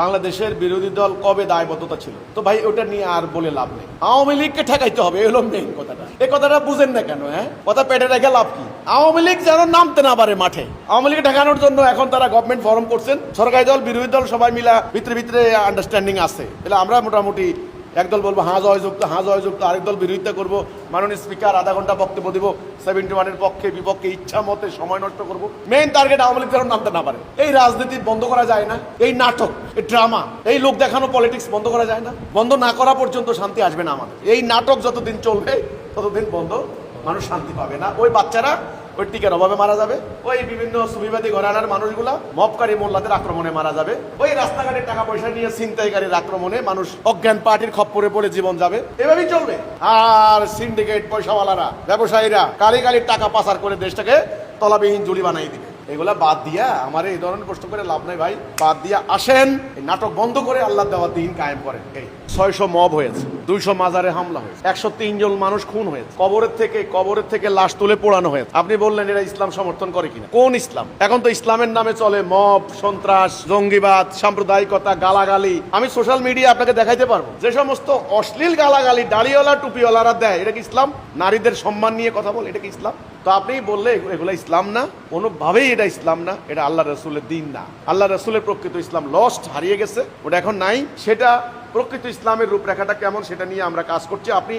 বাংলাদেশের বিরোধী দল কবে দায়বদ্ধতা ছিল? তো ভাই ওটা নিয়ে আর বলে লাভ নেই। আওয়ামী লীগকে ঠেকাইতে হবে, এলো মেইন কথাটা। এই কথাটা বুঝেন না কেন? কথা পেটে রেখে লাভ কি? আওয়ামী লীগ যেন নামতে না পারে মাঠে। আওয়ামী লীগ ঠেকানোর জন্য এখন তারা গভর্নমেন্ট ফরম করছেন, সরকারি দল বিরোধী দল সবাই মিলা ভিতরে ভিতরে আন্ডারস্ট্যান্ডিং আছে। তাহলে আমরা মোটামুটি একদল বলবো হ্যাঁ জয়যুক্ত, হ্যাঁ জয়যুক্ত, আরেক দল বিরোধিতা করবো। মাননীয় স্পিকার আধা ঘন্টা বক্তব্য দিব, 71-এর পক্ষে বিপক্ষে ইচ্ছা মতে সময় নষ্ট করবো। মেইন টার্গেট আওয়ামী লীগ যেন নামতে না পারে। এই রাজনীতি বন্ধ করা যায় না, এই নাটক, এই ড্রামা, এই লোক দেখানো পলিটিক্স বন্ধ করা যায় না। বন্ধ না করা পর্যন্ত শান্তি আসবে না আমাদের। এই নাটক যতদিন চলবে ততদিন বন্ধ, মানুষ শান্তি পাবে না। ওই বাচ্চারা ওই টিকার অভাবে মারা যাবে, ওই বিভিন্ন সুবিবাদী ঘরানার মানুষগুলা মবকারী মোল্লাদের আক্রমণে মারা যাবে, ওই রাস্তাঘাটে টাকা পয়সা নিয়ে ছিনতাইকারীর আক্রমণে মানুষ অজ্ঞান পার্টির খপ্পরে পড়ে জীবন যাবে। এভাবেই চলবে। আর সিন্ডিকেট পয়সাওয়ালারা, ব্যবসায়ীরা কালি কালি টাকা পাচার করে দেশটাকে তলাবিহীন জুলি বানাই দিবে। এগুলা বাদ দিয়া আমার এই ধরনের প্রশ্ন করে লাভ নাই ভাই। বাদ দিয়া আসেন, এই নাটক বন্ধ করে আল্লাহ দেওয়া দিন কায়েম করেন। এই 600 মব হয়েছে, 200 মাজারে হামলা হয়েছে, 103 জন মানুষ খুন হয়েছে, কবরের থেকে লাশ তুলে পোড়ানো হয়েছে। আপনি বললেন এরা ইসলাম সমর্থন করে কিনা? কোন ইসলাম? এখন তো ইসলামের নামে চলে মব, সন্ত্রাস, জঙ্গিবাদ, সাম্প্রদায়িকতা, গালাগালি। আমি সোশ্যাল মিডিয়া আপনাকে দেখাইতে পারবো যে সমস্ত অশ্লীল গালাগালি দাড়িওয়ালা টুপিওয়ালারা দেয়, এটা কি ইসলাম? নারীদের সম্মান নিয়ে কথা বলে, এটা কি ইসলাম? তো আপনি বললে এগুলো ইসলাম না, কোনোভাবেই এটা ইসলাম না, এটা আল্লাহ রসুলের দিন না। আল্লাহ রসুলের প্রকৃত ইসলাম লস্ট, হারিয়ে গেছে, ওটা এখন নাই। সেটা প্রকৃত ইসলামের রূপরেখাটা কেমন সেটা নিয়ে আমরা কাজ করছি। আপনি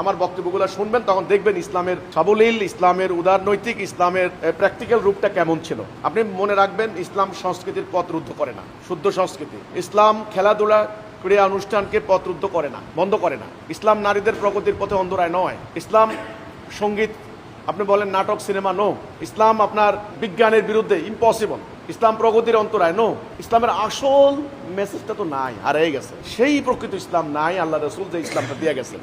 আমার বক্তব্যগুলো শুনবেন, তখন দেখবেন ইসলামের সাবলীল, ইসলামের উদারনৈতিক, ইসলামের প্র্যাকটিক্যাল রূপটা কেমন ছিল। আপনি মনে রাখবেন, ইসলাম সংস্কৃতির পথ রুদ্ধ করে না, শুদ্ধ সংস্কৃতি। ইসলাম খেলাধুলা, ক্রীড়া অনুষ্ঠানকে পথ রুদ্ধ করে না, বন্ধ করে না। ইসলাম নারীদের প্রগতির পথে অন্তরায় নয়। ইসলাম সঙ্গীত, আপনি বলেন নাটক, সিনেমা, নো। ইসলাম আপনার বিজ্ঞানের বিরুদ্ধে, ইম্পসিবল। ইসলাম প্রগতির অন্তরায়, নো। ইসলামের আসল মেসেজটা তো নাই, হারিয়ে গেছে। সেই প্রকৃত ইসলাম নাই, আল্লাহ রসুল যে ইসলামটা দিয়ে গেছেন।